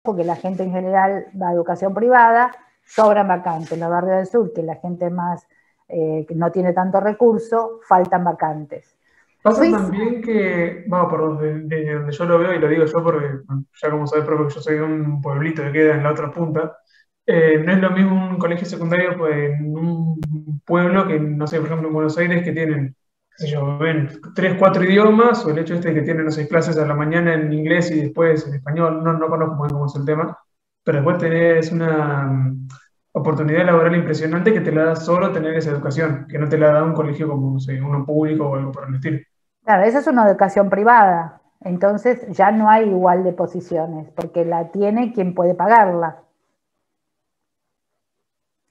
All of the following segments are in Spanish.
porque la gente en general va a educación privada, sobran vacantes. En los barrios del sur, que la gente más que no tiene tanto recurso, faltan vacantes. Pasa Suiza, también que, vamos, perdón, de donde yo lo veo, y lo digo yo porque, bueno, ya como sabes, profe, que yo soy de un pueblito que queda en la otra punta, no es lo mismo un colegio secundario pues, en un pueblo que, no sé, por ejemplo, en Buenos Aires, que tienen, qué sé yo, ven, tres, cuatro idiomas, o el hecho este de que tienen, no sé, clases a la mañana en inglés y después en español, no conozco muy bien cómo es el tema, pero después tenés una oportunidad laboral impresionante que te la da solo tener esa educación, que no te la da un colegio como, no sé, uno público o algo por el estilo. claro, esa es una educación privada, entonces ya no hay igual de posiciones, porque la tiene quien puede pagarla.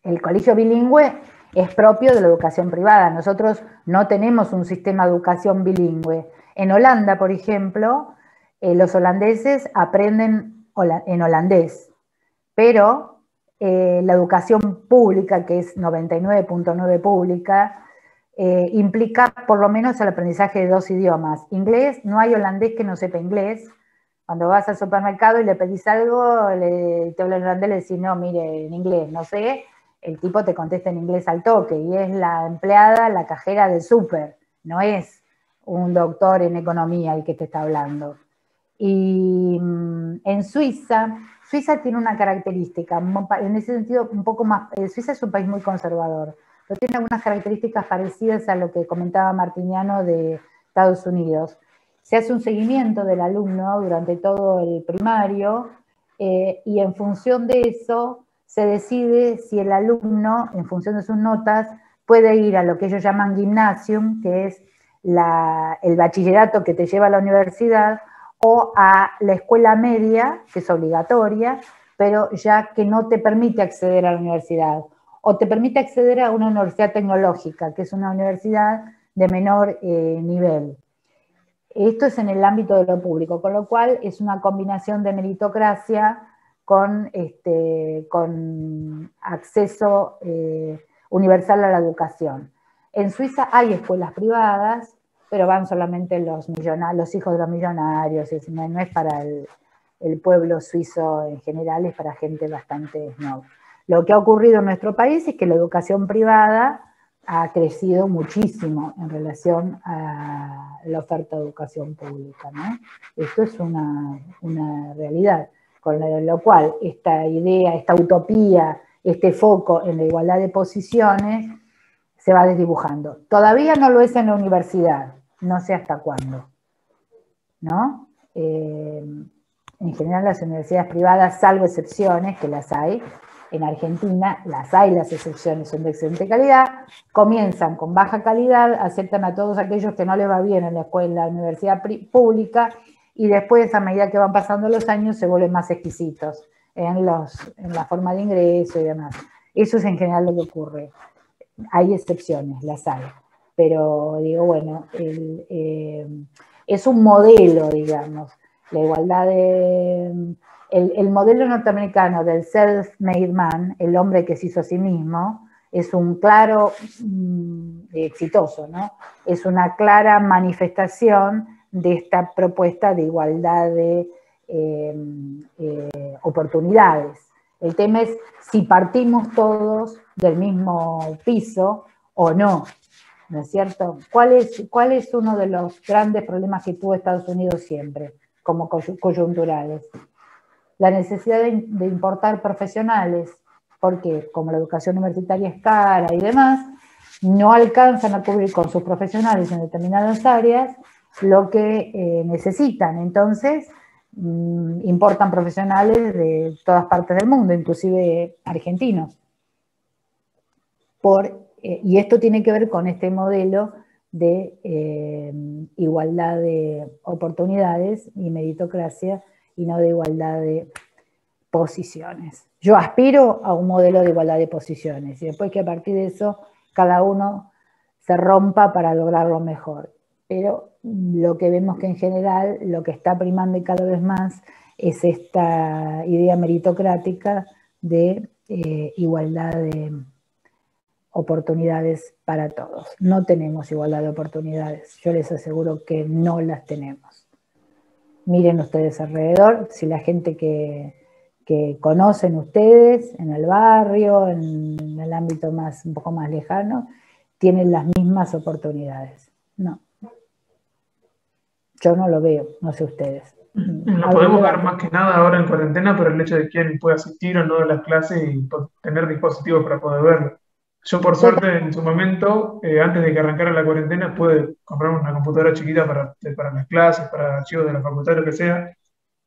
El colegio bilingüe es propio de la educación privada. Nosotros no tenemos un sistema de educación bilingüe. En Holanda, por ejemplo, los holandeses aprenden en holandés, pero la educación pública, que es 99.9 pública, implica por lo menos el aprendizaje de dos idiomas. Inglés, no hay holandés que no sepa inglés. Cuando vas al supermercado y le pedís algo, te habla en holandés, le decís, no, mire, en inglés, no sé, el tipo te contesta en inglés al toque, y es la empleada, la cajera del súper, no es un doctor en economía el que te está hablando. Y en Suiza, Suiza tiene una característica, en ese sentido un poco más, Suiza es un país muy conservador, pero tiene algunas características parecidas a lo que comentaba Martiniano de Estados Unidos. Se hace un seguimiento del alumno durante todo el primario y en función de eso se decide si el alumno, en función de sus notas, puede ir a lo que ellos llaman gymnasium, que es el bachillerato que te lleva a la universidad, o a la escuela media, que es obligatoria, pero ya que no te permite acceder a la universidad, o te permite acceder a una universidad tecnológica, que es una universidad de menor nivel. Esto es en el ámbito de lo público, con lo cual es una combinación de meritocracia con acceso universal a la educación. En Suiza hay escuelas privadas, pero van solamente los hijos de los millonarios, no es para el pueblo suizo en general, es para gente bastante snob. Lo que ha ocurrido en nuestro país es que la educación privada ha crecido muchísimo en relación a la oferta de educación pública, ¿no? Esto es una realidad, con lo cual esta idea, esta utopía, este foco en la igualdad de posiciones se va desdibujando. Todavía no lo es en la universidad, no sé hasta cuándo, ¿no? En general las universidades privadas, salvo excepciones, que las hay, en Argentina las hay, las excepciones son de excelente calidad, comienzan con baja calidad, aceptan a todos aquellos que no les va bien en la escuela, en la universidad pública, y después, a medida que van pasando los años, se vuelven más exquisitos en la forma de ingreso y demás. Eso es en general lo que ocurre. Hay excepciones, las hay, pero digo, bueno, es un modelo, digamos, la igualdad el modelo norteamericano del self-made man, el hombre que se hizo a sí mismo, es un claro, exitoso, ¿no? Es una clara manifestación de esta propuesta de igualdad de oportunidades. El tema es si partimos todos del mismo piso o no, ¿no es cierto? ¿Cuál es uno de los grandes problemas que tuvo Estados Unidos siempre, como coyunturales? La necesidad de importar profesionales, porque como la educación universitaria es cara y demás, no alcanzan a cubrir con sus profesionales en determinadas áreas lo que necesitan. Entonces, importan profesionales de todas partes del mundo, inclusive argentinos. Y esto tiene que ver con este modelo de igualdad de oportunidades y meritocracia, y no de igualdad de posiciones. Yo aspiro a un modelo de igualdad de posiciones, y después que a partir de eso cada uno se rompa para lograrlo mejor. Pero lo que vemos que en general lo que está primando y cada vez más es esta idea meritocrática de igualdad de oportunidades para todos. No tenemos igualdad de oportunidades, yo les aseguro que no las tenemos. Miren ustedes alrededor, si la gente que conocen ustedes en el barrio, en el ámbito un poco más lejano, tienen las mismas oportunidades. No. Yo no lo veo, no sé ustedes. Lo podemos ver más que nada ahora en cuarentena por el hecho de quién puede asistir o no a las clases y tener dispositivos para poder verlo. Yo, por suerte, en su momento, antes de que arrancara la cuarentena, pude comprarme una computadora chiquita para las clases, para archivos de la facultad, lo que sea.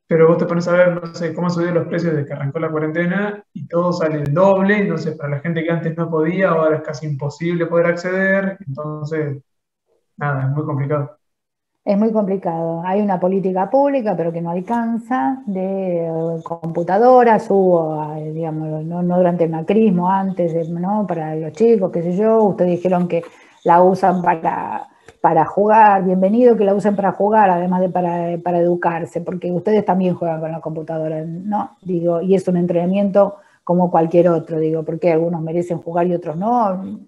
Pero vos te pones a ver, no sé, cómo han subido los precios desde que arrancó la cuarentena y todo sale el doble. Entonces, para la gente que antes no podía, ahora es casi imposible poder acceder. Entonces, nada, es muy complicado. Es muy complicado. Hay una política pública, pero que no alcanza, de computadoras, hubo, digamos, no durante el macrismo, antes, ¿no? Para los chicos, qué sé yo. Ustedes dijeron que la usan para jugar. Bienvenido que la usen para jugar, además de para educarse, porque ustedes también juegan con la computadora, ¿no? Digo, y es un entrenamiento como cualquier otro, digo, porque algunos merecen jugar y otros no.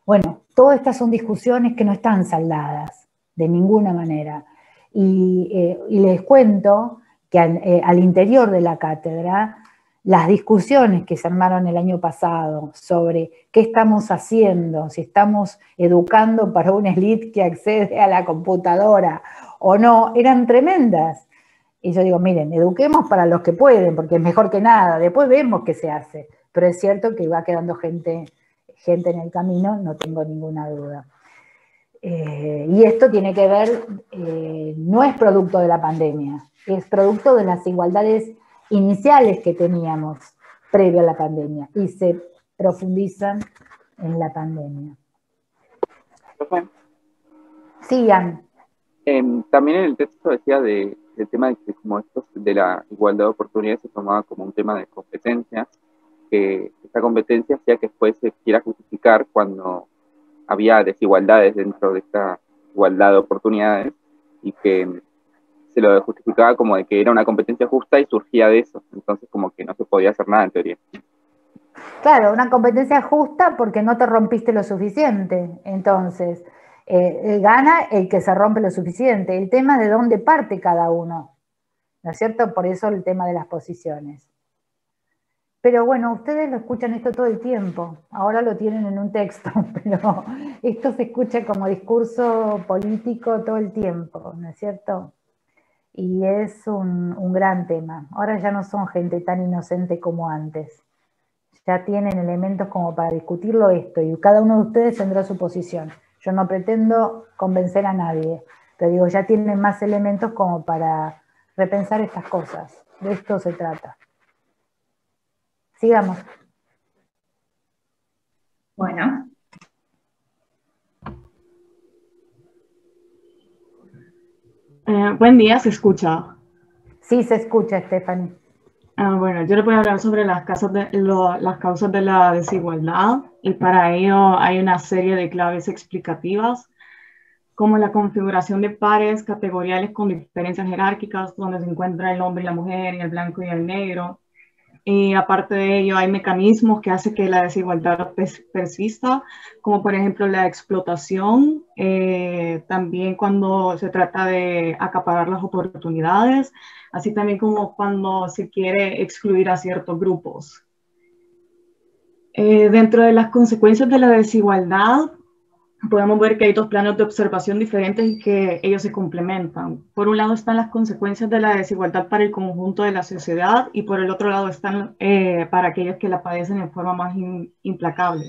Bueno, todas estas son discusiones que no están saldadas de ninguna manera. Y les cuento que al interior de la cátedra, las discusiones que se armaron el año pasado sobre qué estamos haciendo, si estamos educando para una élite que accede a la computadora o no, eran tremendas. Y yo digo, miren, eduquemos para los que pueden, porque es mejor que nada, después vemos qué se hace. Pero es cierto que va quedando gente en el camino, no tengo ninguna duda. Y esto tiene que ver, no es producto de la pandemia, es producto de las igualdades iniciales que teníamos previo a la pandemia y se profundizan en la pandemia. Profe, Sigan. también en el texto decía del tema de que como esto de la igualdad de oportunidades se tomaba como un tema de competencia, que esta competencia hacía que después se quiera justificar cuando había desigualdades dentro de esta igualdad de oportunidades y que se lo justificaba como de que era una competencia justa y surgía de eso, entonces como que no se podía hacer nada en teoría. Claro, una competencia justa porque no te rompiste lo suficiente. Entonces, gana el que se rompe lo suficiente. El tema de dónde parte cada uno, ¿no es cierto? Por eso el tema de las posiciones. Pero bueno, ustedes lo escuchan esto todo el tiempo. Ahora lo tienen en un texto, pero esto se escucha como discurso político todo el tiempo, ¿no es cierto? Y es un gran tema. Ahora ya no son gente tan inocente como antes. Ya tienen elementos como para discutirlo esto y cada uno de ustedes tendrá su posición. Yo no pretendo convencer a nadie, pero digo, ya tienen más elementos como para repensar estas cosas. De esto se trata. Sigamos. Bueno. Buen día, ¿se escucha? Sí, se escucha, Stephanie. Bueno, yo le voy a hablar sobre las causas de la desigualdad y para ello hay una serie de claves explicativas como la configuración de pares categoriales con diferencias jerárquicas donde se encuentra el hombre y la mujer y el blanco y el negro. Y aparte de ello hay mecanismos que hacen que la desigualdad persista, como por ejemplo la explotación, también cuando se trata de acaparar las oportunidades, así también como cuando se quiere excluir a ciertos grupos. Dentro de las consecuencias de la desigualdad, podemos ver que hay dos planos de observación diferentes y que ellos se complementan. Por un lado están las consecuencias de la desigualdad para el conjunto de la sociedad y por el otro lado están para aquellos que la padecen en forma más implacable.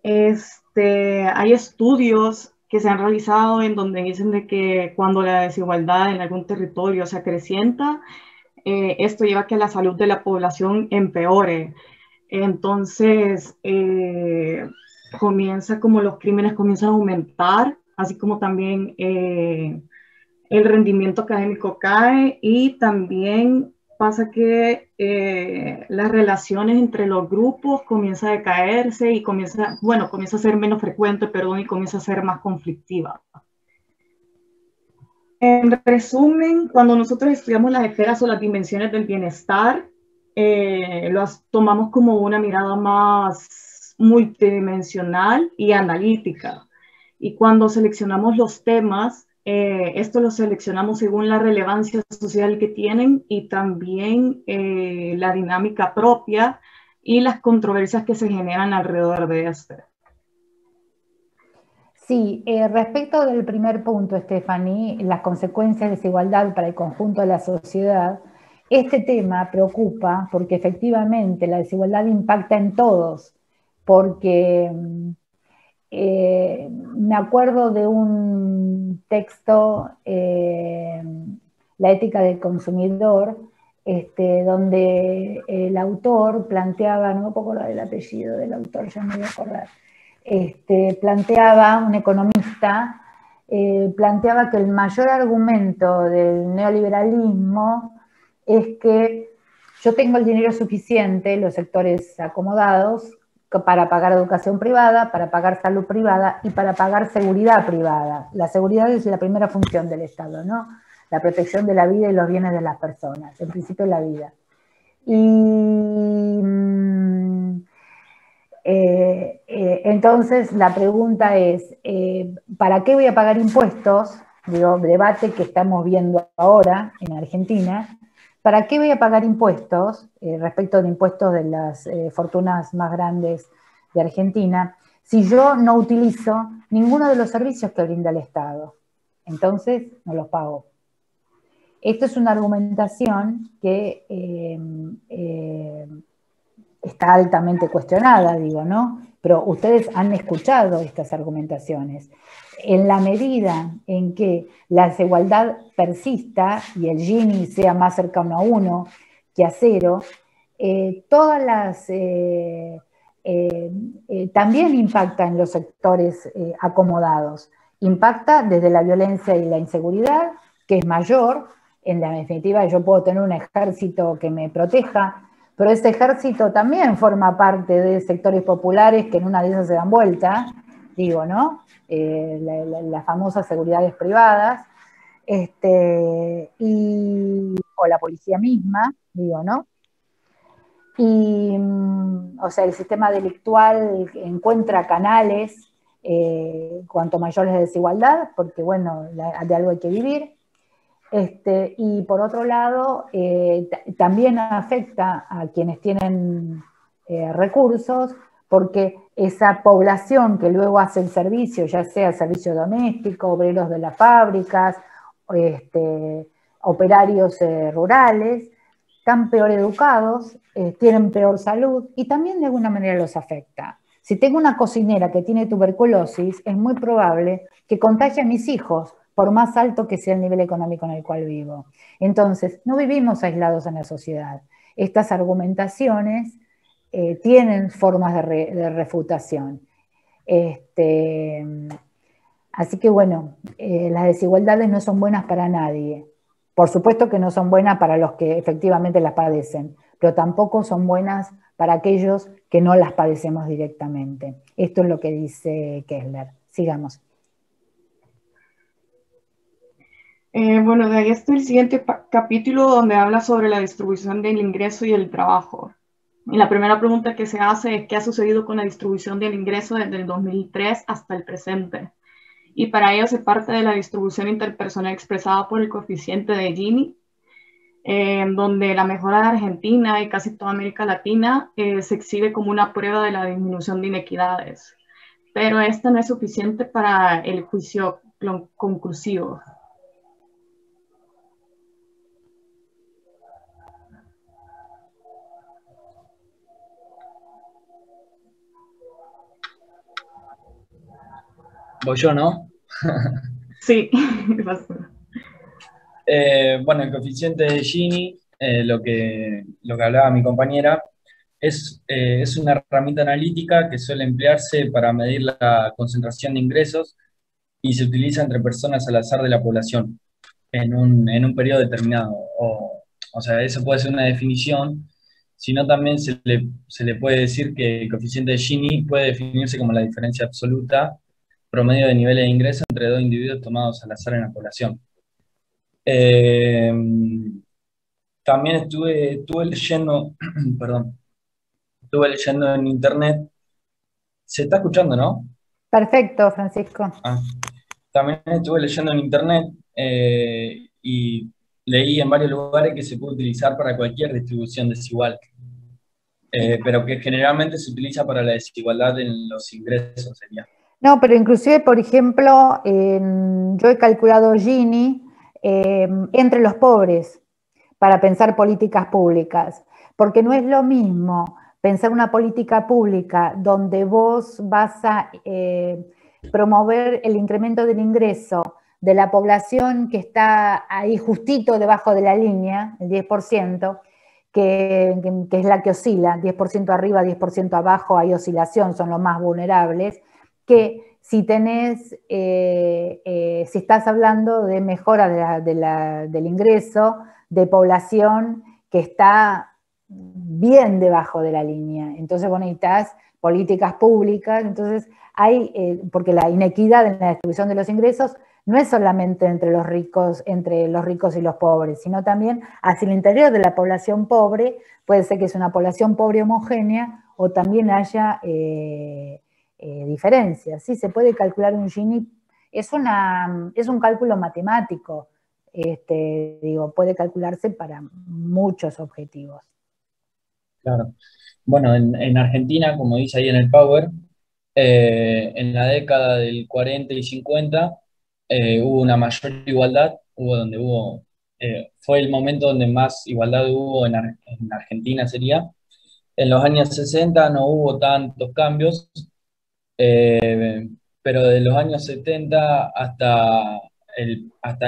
Hay estudios que se han realizado en donde dicen de que cuando la desigualdad en algún territorio se acrecienta, esto lleva a que la salud de la población empeore. Entonces, comienza como los crímenes comienzan a aumentar, así como también el rendimiento académico cae y también pasa que las relaciones entre los grupos comienza a decaerse y comienza a ser menos frecuente, perdón, y comienza a ser más conflictiva. En resumen, cuando nosotros estudiamos las esferas o las dimensiones del bienestar, las tomamos como una mirada más multidimensional y analítica. Y cuando seleccionamos los temas, Esto lo seleccionamos según la relevancia social que tienen y también la dinámica propia y las controversias que se generan alrededor de este. Sí, respecto del primer punto, Stephanie, las consecuencias de desigualdad para el conjunto de la sociedad, este tema preocupa porque efectivamente la desigualdad impacta en todos, porque me acuerdo de un texto, La ética del consumidor, donde el autor planteaba, no me acuerdo el apellido del autor, ya me voy a acordar, planteaba, un economista, planteaba que el mayor argumento del neoliberalismo es que yo tengo el dinero suficiente, los sectores acomodados, para pagar educación privada, para pagar salud privada y para pagar seguridad privada. La seguridad es la primera función del Estado, ¿no? La protección de la vida y los bienes de las personas, en principio la vida. Y entonces la pregunta es, ¿para qué voy a pagar impuestos? Digo, debate que estamos viendo ahora en Argentina. ¿Para qué voy a pagar impuestos, respecto de impuestos de las fortunas más grandes de Argentina, si yo no utilizo ninguno de los servicios que brinda el Estado? Entonces, no los pago. Esto es una argumentación que está altamente cuestionada, digo, ¿no? Pero ustedes han escuchado estas argumentaciones. En la medida en que la desigualdad persista y el Gini sea más cercano a 1 que a 0, todas las... también impacta en los sectores acomodados. Impacta desde la violencia y la inseguridad, que es mayor. En la definitiva, yo puedo tener un ejército que me proteja, pero ese ejército también forma parte de sectores populares que en una de esas se dan vuelta, digo, ¿no? Las famosas seguridades privadas, o la policía misma, digo, ¿no? Y, o sea, el sistema delictual encuentra canales, cuanto mayor es la desigualdad, porque, bueno, de algo hay que vivir. Y por otro lado, también afecta a quienes tienen recursos, porque esa población que luego hace el servicio, ya sea servicio doméstico, obreros de las fábricas, operarios rurales, están peor educados, tienen peor salud y también de alguna manera los afecta. Si tengo una cocinera que tiene tuberculosis, es muy probable que contagie a mis hijos, por más alto que sea el nivel económico en el cual vivo. Entonces, no vivimos aislados en la sociedad. Estas argumentaciones tienen formas de refutación. Así que bueno, las desigualdades no son buenas para nadie. Por supuesto que no son buenas para los que efectivamente las padecen, pero tampoco son buenas para aquellos que no las padecemos directamente. Esto es lo que dice Kessler. Sigamos. Bueno, de ahí está el siguiente capítulo donde habla sobre la distribución del ingreso y el trabajo. Y la primera pregunta que se hace es qué ha sucedido con la distribución del ingreso desde el 2003 hasta el presente. Y para ello se parte de la distribución interpersonal expresada por el coeficiente de Gini, donde la mejora de Argentina y casi toda América Latina se exhibe como una prueba de la disminución de inequidades. Pero esta no es suficiente para el juicio conclusivo. Voy yo, ¿no? Sí. Bueno, el coeficiente de Gini, lo que hablaba mi compañera, es una herramienta analítica que suele emplearse para medir la concentración de ingresos y se utiliza entre personas al azar de la población en un periodo determinado. O sea, eso puede ser una definición, sino también se le puede decir que el coeficiente de Gini puede definirse como la diferencia absoluta promedio de niveles de ingreso entre dos individuos tomados al azar en la población. Eh, También estuve leyendo, perdón, estuve leyendo en internet. ¿Se está escuchando, no? Perfecto, Francisco. también estuve leyendo en internet y leí en varios lugares que se puede utilizar para cualquier distribución desigual, pero que generalmente se utiliza para la desigualdad en los ingresos, sería. No, pero inclusive, por ejemplo, yo he calculado Gini entre los pobres para pensar políticas públicas, porque no es lo mismo pensar una política pública donde vos vas a promover el incremento del ingreso de la población que está ahí justito debajo de la línea, el 10%, que es la que oscila, 10% arriba, 10% abajo, hay oscilación, son los más vulnerables, que si tenés, si estás hablando de mejora del ingreso de población que está bien debajo de la línea. Entonces vos necesitas políticas públicas, entonces hay, porque la inequidad en la distribución de los ingresos no es solamente entre los ricos y los pobres, sino también hacia el interior de la población pobre, puede ser que es una población pobre homogénea o también haya diferencias. Sí, se puede calcular un Gini, es un cálculo matemático, puede calcularse para muchos objetivos. Claro. Bueno, en Argentina, como dice ahí en el Power, en la década del 40 y 50 hubo una mayor igualdad, fue el momento donde más igualdad hubo en Argentina sería. En los años 60 no hubo tantos cambios, pero de los años 70 hasta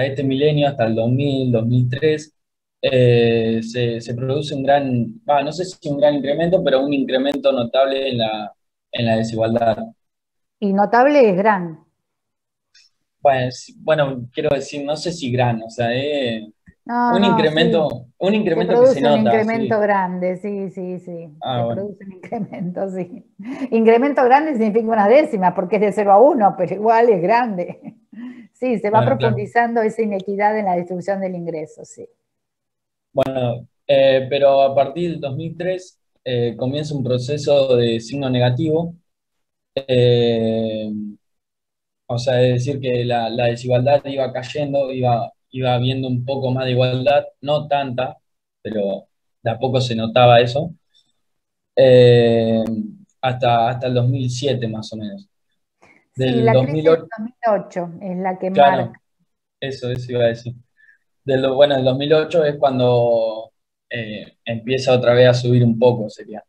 este milenio, hasta el 2000, 2003, se produce no sé si un gran incremento, pero un incremento notable en la desigualdad. Y notable es gran. Bueno, quiero decir, no sé si gran, o sea, No, no, sí. un Se incremento que se produce un nota, incremento sí. grande, sí, sí, sí. Ah, Se bueno. produce un incremento, sí. Incremento grande significa una décima, porque es de 0 a 1, pero igual es grande. Sí, se va Bueno, claro. profundizando esa inequidad en la distribución del ingreso, sí. Bueno, pero a partir del 2003 comienza un proceso de signo negativo. eh, o sea, es decir, que la desigualdad iba cayendo, iba habiendo un poco más de igualdad, no tanta, pero de a poco se notaba eso, eh, hasta el 2007 más o menos. Sí, Del la crisis del 2008, 2008 es la que claro, marca. eso iba a decir. Bueno, el 2008 es cuando empieza otra vez a subir un poco, sería.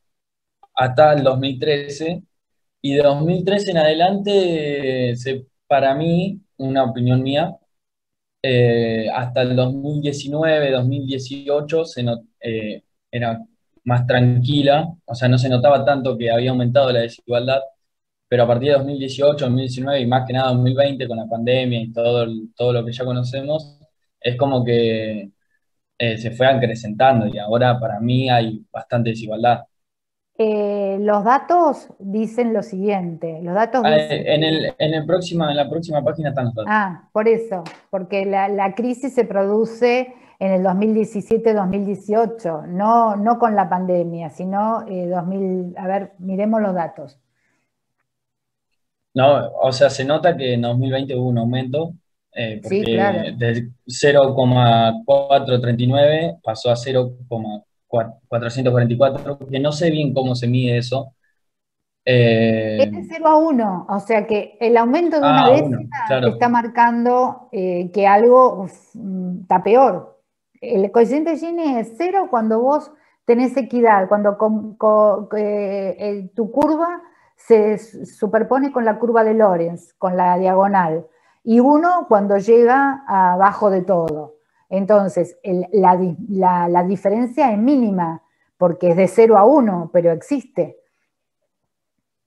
Hasta el 2013, y de 2013 en adelante, para mí, una opinión mía, hasta el 2019, 2018 era más tranquila, o sea, no se notaba tanto que había aumentado la desigualdad, pero a partir de 2018, 2019 y más que nada 2020 con la pandemia y todo lo que ya conocemos, es como que se fue acrecentando y ahora para mí hay bastante desigualdad. Los datos dicen lo siguiente, los datos dicen que En la próxima página están los datos. por eso, porque la crisis se produce en el 2017-2018, no con la pandemia, sino 2000, a ver, miremos los datos. No, o sea, se nota que en 2020 hubo un aumento, Sí, porque claro. de 0,439 pasó a 0,444, que no sé bien cómo se mide eso. Es de 0 a 1, o sea que el aumento de una Uno, décima te claro. está marcando que algo está peor. El coeficiente Gini es 0 cuando vos tenés equidad, cuando tu curva se superpone con la curva de Lorenz, con la diagonal, y 1 cuando llega abajo de todo. Entonces, la diferencia es mínima, porque es de 0 a 1, pero existe.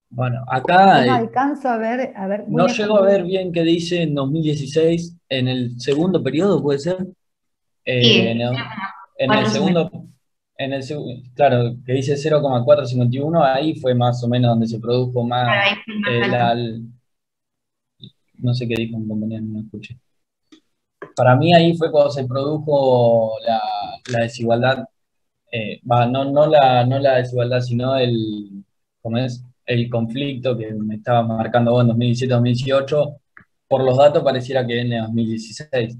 Bueno, acá Yo no alcanzo a ver, no voy a llego a ver escribir. bien qué dice en 2016, en el segundo periodo, ¿puede ser? Sí, En el 4,50. segundo, claro, que dice 0,451, ahí fue más o menos donde se produjo Claro, más, ahí fue más eh, alto. la, no sé qué dijo un compañero, no escuché. Para mí ahí fue cuando se produjo la desigualdad, no la desigualdad, sino ¿cómo es? El conflicto que me estaba marcando vos en 2017-2018, por los datos pareciera que viene de 2016.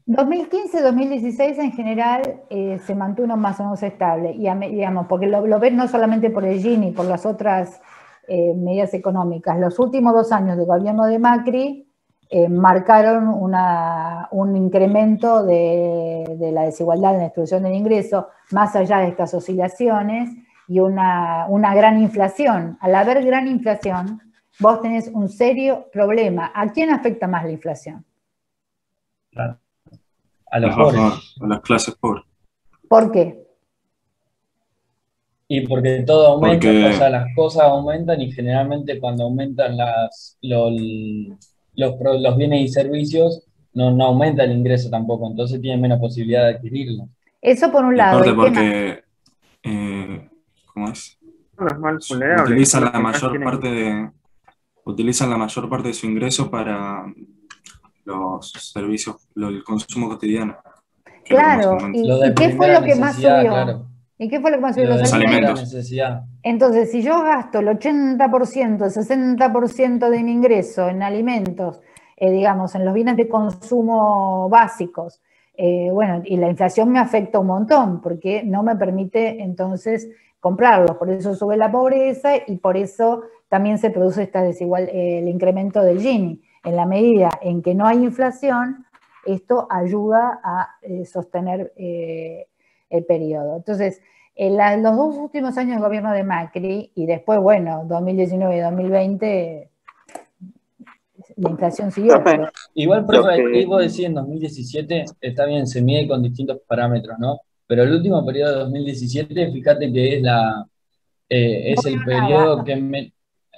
2015-2016 en general se mantuvo más o menos estable, y digamos, porque lo ven no solamente por el Gini, por las otras medidas económicas. Los últimos 2 años del gobierno de Macri marcaron un incremento de la desigualdad en la distribución del ingreso, más allá de estas oscilaciones, y una gran inflación. Al haber gran inflación, vos tenés un serio problema. ¿A quién afecta más la inflación? Claro. A los pobres. A las clases pobres. ¿Por qué? Y porque todo aumenta, Porque- o sea, las cosas aumentan y generalmente cuando aumentan los bienes y servicios, no aumenta el ingreso tampoco, entonces tienen menos posibilidad de adquirirlo. Eso por un Y lado. aparte ¿Y qué más? porque, ¿cómo es? Los más vulnerables. Utilizan los la que más mayor tienen- parte de su ingreso para los servicios, el consumo cotidiano. que Claro, es lo que más aumenta. ¿y Lo de qué fue primera lo que más necesidad, subió? claro. ¿Y qué fue lo que más subió? Lo de Los Los primera alimentos. alimentos. necesidad. Entonces, si yo gasto el 80%, el 60% de mi ingreso en alimentos, digamos, en los bienes de consumo básicos, bueno, y la inflación me afecta un montón, porque no me permite entonces comprarlos, por eso sube la pobreza y por eso también se produce el incremento del Gini. En la medida en que no hay inflación, esto ayuda a sostener el periodo. Entonces, en los 2 últimos años del gobierno de Macri, y después, bueno, 2019 y 2020, la inflación siguió. Profe, Igual, profe, Lo que- ahí vos decís en 2017, está bien, se mide con distintos parámetros, ¿no? Pero el último periodo de 2017, fíjate que es el periodo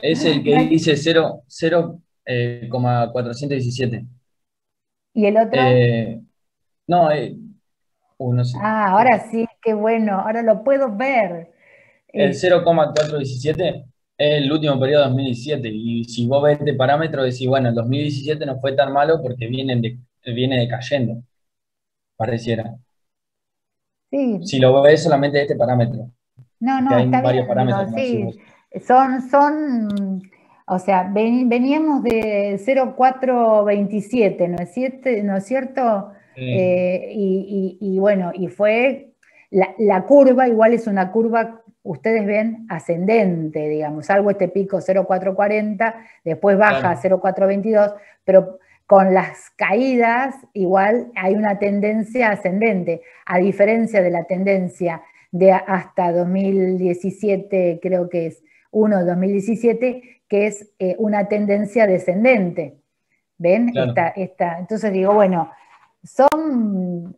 es el que dice 0,417. ¿Y el otro? No, no sé. Ah, ahora sí, qué bueno, ahora lo puedo ver. El 0,417 es el último periodo de 2017. Y si vos ves este parámetro, decís, bueno, el 2017 no fue tan malo porque viene decayendo, pareciera. Sí, Si lo ves solamente este parámetro, no, porque no, hay está bien, varios parámetros, digo, como decís sí, vos. o sea, veníamos de 0,427, ¿no es cierto? Y bueno, y fue, la curva igual es una curva, ustedes ven, ascendente, digamos, salvo este pico 0,440, después baja Claro. a 0,422, pero con las caídas igual hay una tendencia ascendente, a diferencia de la tendencia de hasta 2017, creo que es 2017, que es una tendencia descendente. ¿Ven? Claro. Entonces digo, bueno, son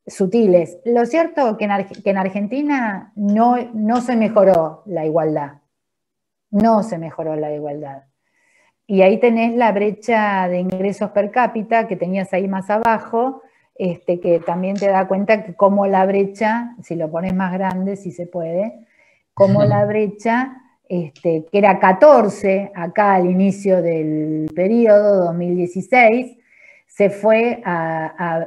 sutiles. Lo cierto es que en Argentina no se mejoró la igualdad. No se mejoró la igualdad. Y ahí tenés la brecha de ingresos per cápita que tenías ahí más abajo, que también te da cuenta que como la brecha, si lo pones más grande, si se puede, como la brecha, que era 14 acá al inicio del periodo 2016, se fue a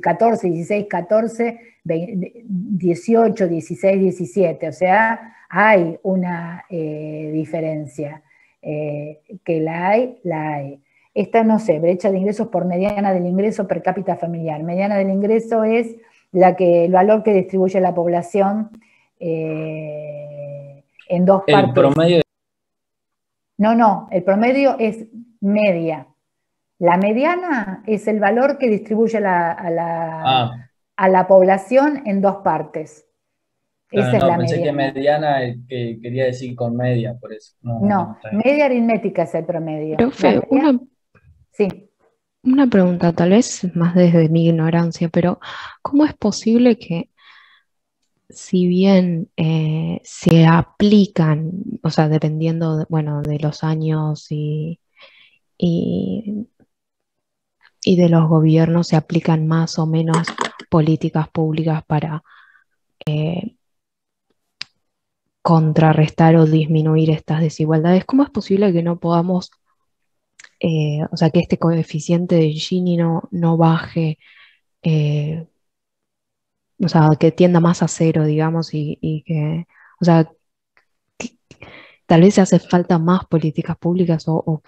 14, 16, 14, 18, 16, 17, o sea, hay una diferencia, que la hay. Esta, no sé, brecha de ingresos por mediana del ingreso per cápita familiar. Mediana del ingreso es el valor que distribuye la población en dos El partes. promedio. No, el promedio es media. La mediana es el valor que distribuye a la población en 2 partes. Esa es la Pensé que mediana. mediana que quería decir con media, por eso. No, Está bien. media aritmética es el promedio. Profe, Sí. una pregunta, tal vez más desde mi ignorancia, pero ¿cómo es posible que si bien se aplican, o sea, dependiendo de los años y, y de los gobiernos, se aplican más o menos políticas públicas para contrarrestar o disminuir estas desigualdades? ¿Cómo es posible que no podamos, o sea, que este coeficiente de Gini no baje, o sea, que tienda más a cero, digamos, y que, o sea, tal vez hace falta más políticas públicas o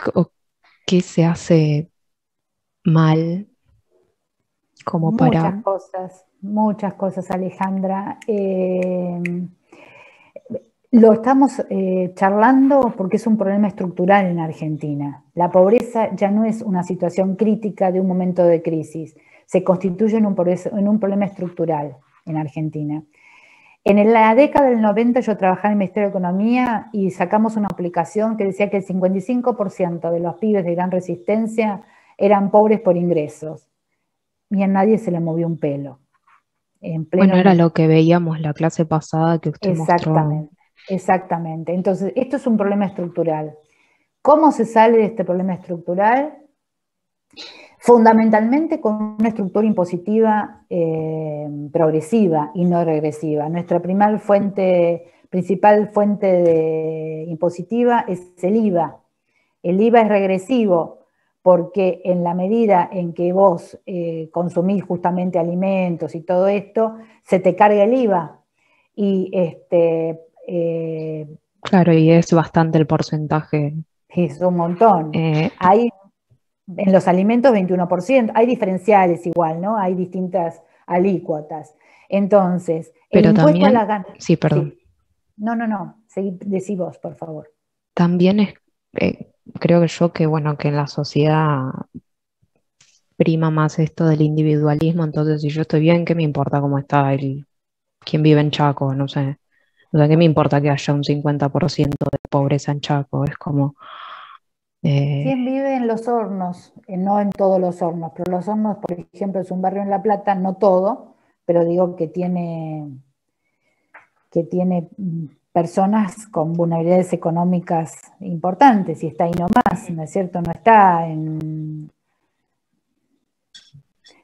qué se hace mal como para... Muchas cosas, Alejandra. Lo estamos charlando porque es un problema estructural en Argentina. La pobreza ya no es una situación crítica de un momento de crisis, se constituye en un problema estructural en Argentina. En la década del 90 yo trabajaba en el Ministerio de Economía y sacamos una aplicación que decía que el 55% de los pibes de gran resistencia eran pobres por ingresos. Y a nadie se le movió un pelo. Bueno, era lo que veíamos la clase pasada que usted mostró. Exactamente. Entonces, esto es un problema estructural. ¿Cómo se sale de este problema estructural? Fundamentalmente con una estructura impositiva progresiva y no regresiva. Nuestra principal fuente impositiva es el IVA. El IVA es regresivo porque en la medida en que vos consumís justamente alimentos y todo esto, se te carga el IVA. Y claro, y es bastante el porcentaje. Es un montón. Hay en los alimentos 21%, hay diferenciales igual, ¿no? Hay distintas alícuotas. Entonces, pero el impuesto también, a la ganancia... Sí, perdón. Sí. No, decí vos, por favor. También creo que bueno, que en la sociedad prima más esto del individualismo, entonces si yo estoy bien, ¿qué me importa cómo está quién vive en Chaco? No sé. O sea, ¿qué me importa que haya un 50% de pobreza en Chaco? Es como... ¿Quién vive en Los Hornos? No en todos Los Hornos, pero Los Hornos, por ejemplo, es un barrio en La Plata, no todo, pero digo que tiene personas con vulnerabilidades económicas importantes, y está ahí nomás, ¿no es cierto? No está en...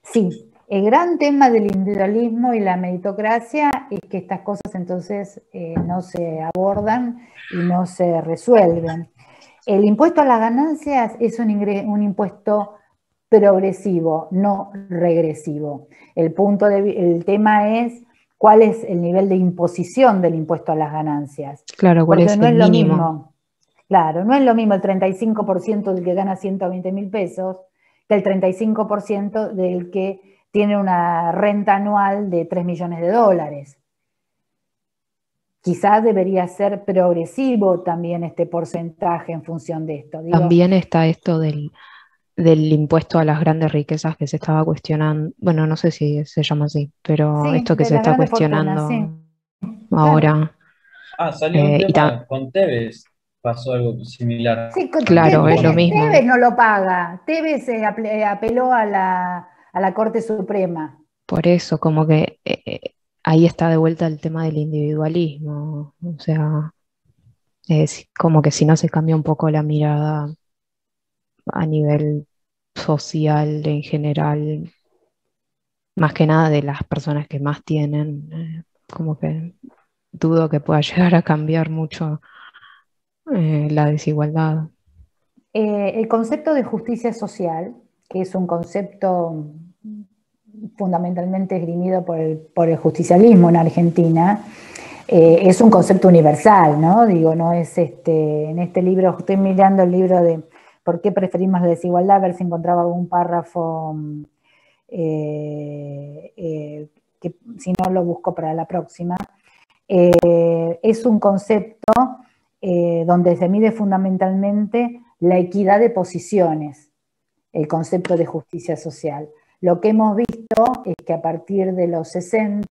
Sí, el gran tema del individualismo y la meritocracia es que estas cosas entonces no se abordan y no se resuelven. El impuesto a las ganancias es un impuesto progresivo, no regresivo. El tema es cuál es el nivel de imposición del impuesto a las ganancias. Claro, cuál es el mínimo. Claro, no es lo mismo el 35% del que gana 120.000 pesos que el 35% del que tiene una renta anual de 3 millones de dólares. Quizás debería ser progresivo también este porcentaje en función de esto. También está esto del impuesto a las grandes riquezas que se estaba cuestionando, bueno, no sé si se llama así, pero sí, esto que se está cuestionando ahora. Salió un tema con Tevez, pasó algo similar. Sí, claro, es lo mismo. Tevez no lo paga, Tevez apeló a la Corte Suprema. Por eso, como que ahí está de vuelta el tema del individualismo, o sea, es como que si no se cambia un poco la mirada a nivel social en general, más que nada de las personas que más tienen, como que dudo que pueda llegar a cambiar mucho la desigualdad. El concepto de justicia social, que es un concepto fundamentalmente esgrimido por el justicialismo en Argentina, es un concepto universal, ¿no? Digo, no es en este libro, estoy mirando el libro de ¿Por qué preferimos la desigualdad? A ver si encontraba algún párrafo que si no lo busco para la próxima. Es un concepto donde se mide fundamentalmente la equidad de posiciones, el concepto de justicia social. Lo que hemos visto es que a partir de los 60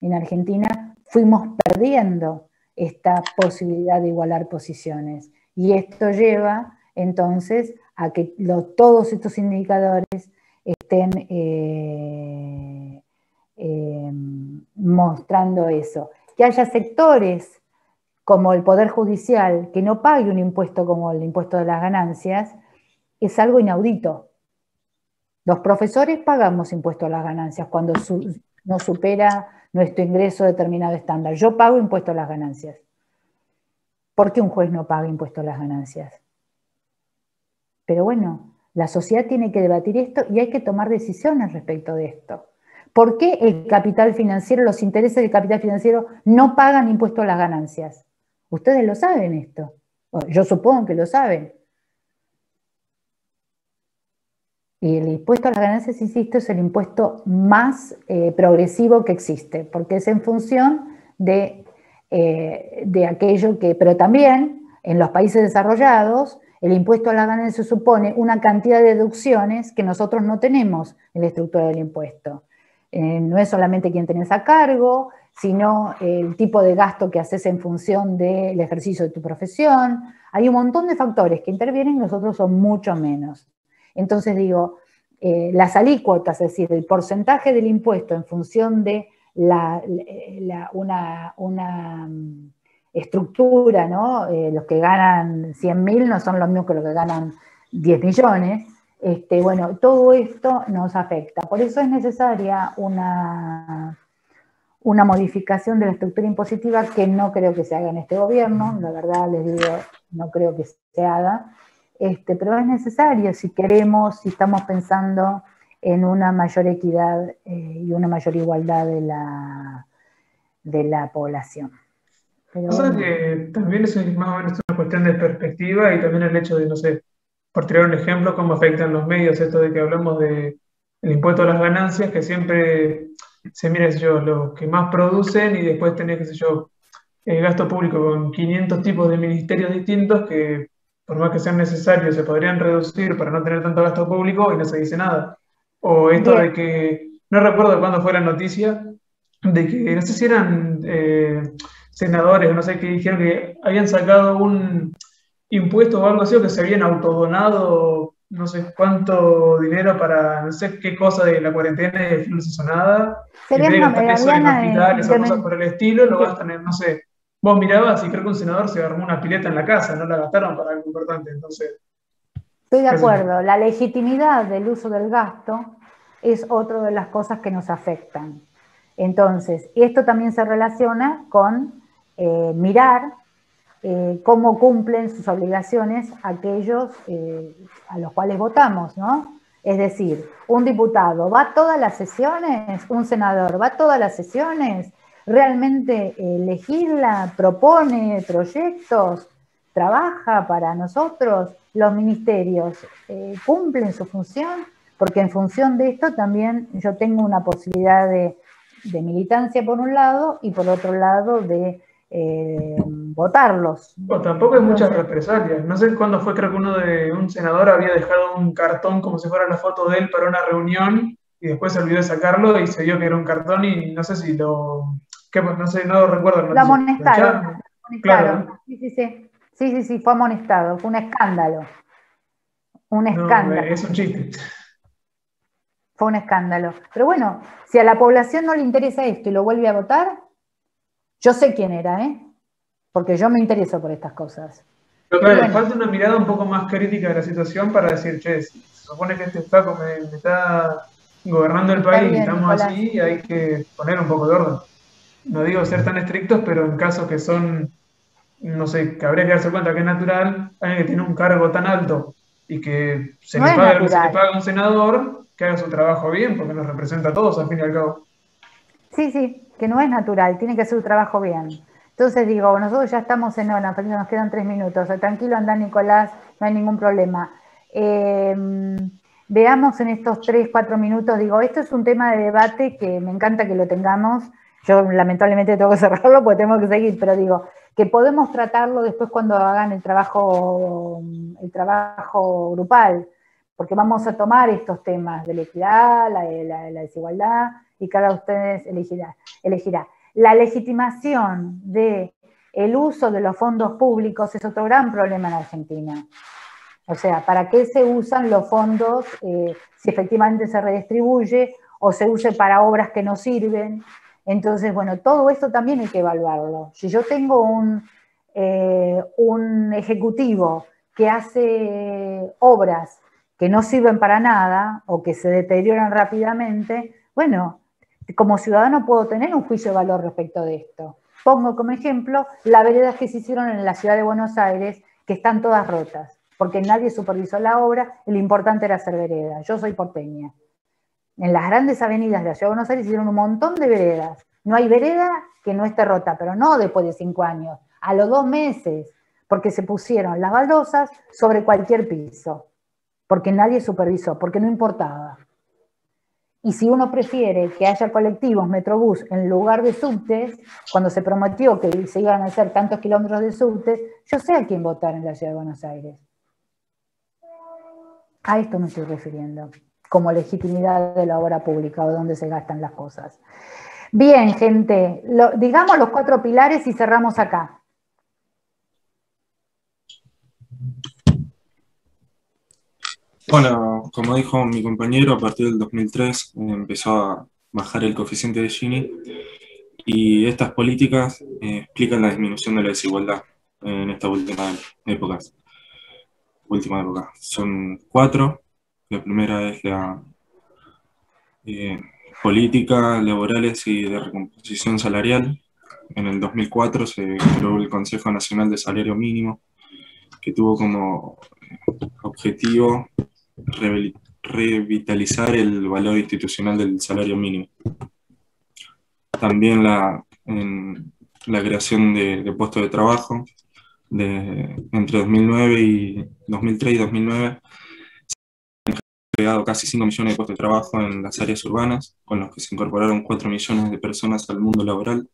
en Argentina fuimos perdiendo esta posibilidad de igualar posiciones, y esto lleva entonces a que todos estos indicadores estén mostrando eso. Que haya sectores como el Poder Judicial que no pague un impuesto como el impuesto de las ganancias es algo inaudito. Los profesores pagamos impuesto a las ganancias cuando no supera nuestro ingreso determinado estándar. Yo pago impuesto a las ganancias. ¿Por qué un juez no paga impuesto a las ganancias? Pero bueno, la sociedad tiene que debatir esto y hay que tomar decisiones respecto de esto. ¿Por qué el capital financiero, los intereses del capital financiero no pagan impuesto a las ganancias? Ustedes lo saben esto. Yo supongo que lo saben. Y el impuesto a las ganancias, insisto, es el impuesto más progresivo que existe, porque es en función de aquello que, pero también en los países desarrollados, el impuesto a las ganancias supone una cantidad de deducciones que nosotros no tenemos en la estructura del impuesto. No es solamente quién tenés a cargo, sino el tipo de gasto que haces en función del ejercicio de tu profesión. Hay un montón de factores que intervienen y nosotros son mucho menos. Entonces digo, las alícuotas, es decir, el porcentaje del impuesto en función de una estructura, ¿no? Los que ganan 100.000 no son los mismos que los que ganan 10 millones. Bueno, todo esto nos afecta. Por eso es necesaria una modificación de la estructura impositiva que no creo que se haga en este gobierno, la verdad les digo, no creo que se haga, pero es necesario si queremos, si estamos pensando en una mayor equidad y una mayor igualdad de la población. Pero O sea que también eso es más o menos una cuestión de perspectiva y también el hecho de, no sé, por tirar un ejemplo, cómo afectan los medios, esto de que hablamos del impuesto a las ganancias, que siempre se mira, qué sé yo, lo que más producen y después tenés, qué sé yo, gasto público con 500 tipos de ministerios distintos que, por más que sean necesarios, se podrían reducir para no tener tanto gasto público y no se dice nada. O esto bien, de que, no recuerdo cuándo fue la noticia, de que no sé si eran senadores o no sé qué dijeron que habían sacado un impuesto o algo así, o que se habían autodonado no sé cuánto dinero para no sé qué cosa de la cuarentena y no se hizo nada, y en vez de gastar eso en hospitales o cosas por el estilo, lo gastan en, no sé, vos mirabas y creo que un senador se armó una pileta en la casa, no la gastaron para algo importante, entonces, estoy de qué sé yo. acuerdo, la legitimidad del uso del gasto es otra de las cosas que nos afectan. Entonces, esto también se relaciona con mirar cómo cumplen sus obligaciones aquellos a los cuales votamos, ¿no? Es decir, un diputado va a todas las sesiones, un senador va a todas las sesiones, realmente legisla, propone proyectos, trabaja para nosotros, los ministerios cumplen su función, porque en función de esto también yo tengo una posibilidad de militancia por un lado y por otro lado de votarlos. O tampoco hay muchas Entonces, represalias. No sé cuándo fue, creo que un senador había dejado un cartón como si fuera la foto de él para una reunión y después se olvidó de sacarlo y se vio que era un cartón y no sé si no sé, no recuerdo la lo noticia. ¿Lo amonestaron, echaron? Claro, ¿no? sí, fue amonestado, fue un No, escándalo, es un chiste. fue un escándalo. Pero bueno, si a la población no le interesa esto y lo vuelve a votar, yo sé quién era, porque yo me intereso por estas cosas. Pero Y claro, le bueno, falta una mirada un poco más crítica de la situación para decir, che, si se supone que este flaco me está gobernando el está país y bien, estamos Nicolás. así, hay que poner un poco de orden. No digo ser tan estrictos, pero en casos que son, no sé, que habría que darse cuenta que es natural, alguien que tiene un cargo tan alto y que se No le es paga lo que se le natural. paga a un senador, que haga su trabajo bien, porque nos representa a todos al fin y al cabo. Sí, que no es natural, tiene que hacer su trabajo bien. Entonces digo, nosotros ya estamos en hora, pero nos quedan 3 minutos. Tranquilo, anda Nicolás, no hay ningún problema. Veamos en estos 3, 4 minutos, digo, esto es un tema de debate que me encanta que lo tengamos. Yo lamentablemente tengo que cerrarlo porque tengo que seguir, pero digo, que podemos tratarlo después cuando hagan el trabajo grupal, porque vamos a tomar estos temas de la equidad, la desigualdad, y cada uno de ustedes elegirá. La legitimación del uso de los fondos públicos es otro gran problema en Argentina. O sea, ¿para qué se usan los fondos si efectivamente se redistribuye o se use para obras que no sirven? Entonces, bueno, todo esto también hay que evaluarlo. Si yo tengo un ejecutivo que hace obras que no sirven para nada o que se deterioran rápidamente, bueno, como ciudadano puedo tener un juicio de valor respecto de esto. Pongo como ejemplo las veredas que se hicieron en la ciudad de Buenos Aires, que están todas rotas, porque nadie supervisó la obra y lo importante era hacer veredas. Yo soy porteña. En las grandes avenidas de la ciudad de Buenos Aires hicieron un montón de veredas. No hay vereda que no esté rota, pero no después de 5 años, a los 2 meses, porque se pusieron las baldosas sobre cualquier piso, porque nadie supervisó, porque no importaba. Y si uno prefiere que haya colectivos, metrobús, en lugar de subtes, cuando se prometió que se iban a hacer tantos kilómetros de subtes, yo sé a quién votar en la Ciudad de Buenos Aires. A esto me estoy refiriendo, como legitimidad de la obra pública o donde se gastan las cosas. Bien, gente, digamos los 4 pilares y cerramos acá. Bueno, como dijo mi compañero, a partir del 2003 empezó a bajar el coeficiente de Gini y estas políticas explican la disminución de la desigualdad en estas últimas épocas. Son 4. La primera es la política laborales y de recomposición salarial. En el 2004 se creó el Consejo Nacional de Salario Mínimo, que tuvo como objetivo revitalizar el valor institucional del salario mínimo. También la creación de puestos de trabajo entre 2003 y 2009 se han creado casi 5 millones de puestos de trabajo en las áreas urbanas, con los que se incorporaron 4 millones de personas al mundo laboral.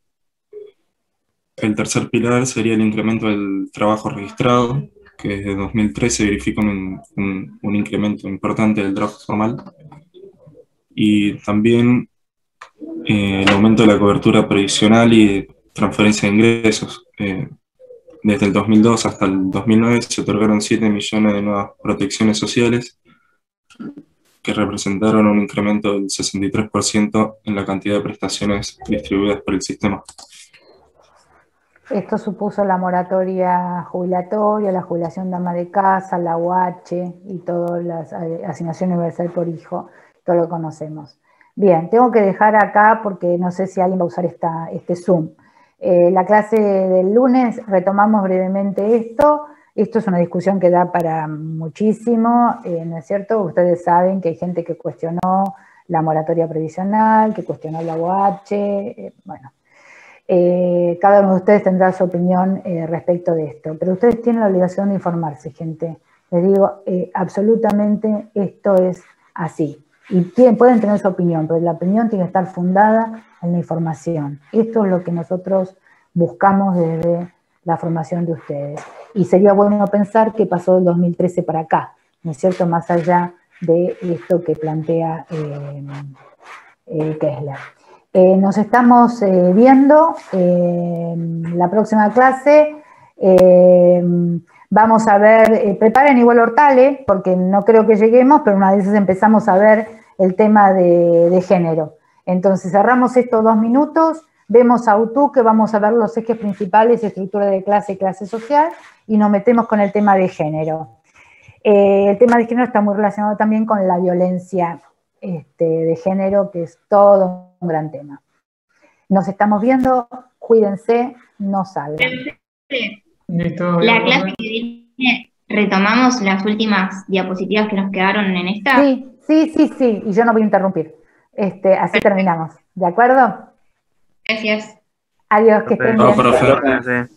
El tercer pilar sería el incremento del trabajo registrado, que desde 2013 verifica un incremento importante del trabajo formal, y también el aumento de la cobertura previsional y transferencia de ingresos. Desde el 2002 hasta el 2009 se otorgaron 7 millones de nuevas protecciones sociales, que representaron un incremento del 63% en la cantidad de prestaciones distribuidas por el sistema. Esto supuso la moratoria jubilatoria, la jubilación de ama de casa, la UH y todas las asignaciones universal por hijo, todo lo conocemos. Bien, tengo que dejar acá porque no sé si alguien va a usar este Zoom. La clase del lunes retomamos brevemente esto. Esto es una discusión que da para muchísimo, ¿no es cierto? Ustedes saben que hay gente que cuestionó la moratoria previsional, que cuestionó la UH, bueno. Cada uno de ustedes tendrá su opinión respecto de esto, pero ustedes tienen la obligación de informarse, gente. Les digo, absolutamente esto es así. Y pueden tener su opinión, pero la opinión tiene que estar fundada en la información. Esto es lo que nosotros buscamos desde la formación de ustedes. Y sería bueno pensar qué pasó del 2013 para acá, ¿no es cierto? Más allá de esto que plantea Kessler. Nos estamos viendo la próxima clase. Vamos a ver, preparen igual Hortale, porque no creo que lleguemos, pero una vez empezamos a ver el tema de género. Entonces cerramos estos 2 minutos, vemos a UTU, que vamos a ver los ejes principales, estructura de clase y clase social, y nos metemos con el tema de género. El tema de género está muy relacionado también con la violencia de género, que es todo un gran tema. Nos estamos viendo, cuídense, no salgan. La clase que viene, retomamos las últimas diapositivas que nos quedaron en esta. Sí, y yo no voy a interrumpir. Así terminamos, ¿de acuerdo? Gracias. Adiós, que estén bien. Profe.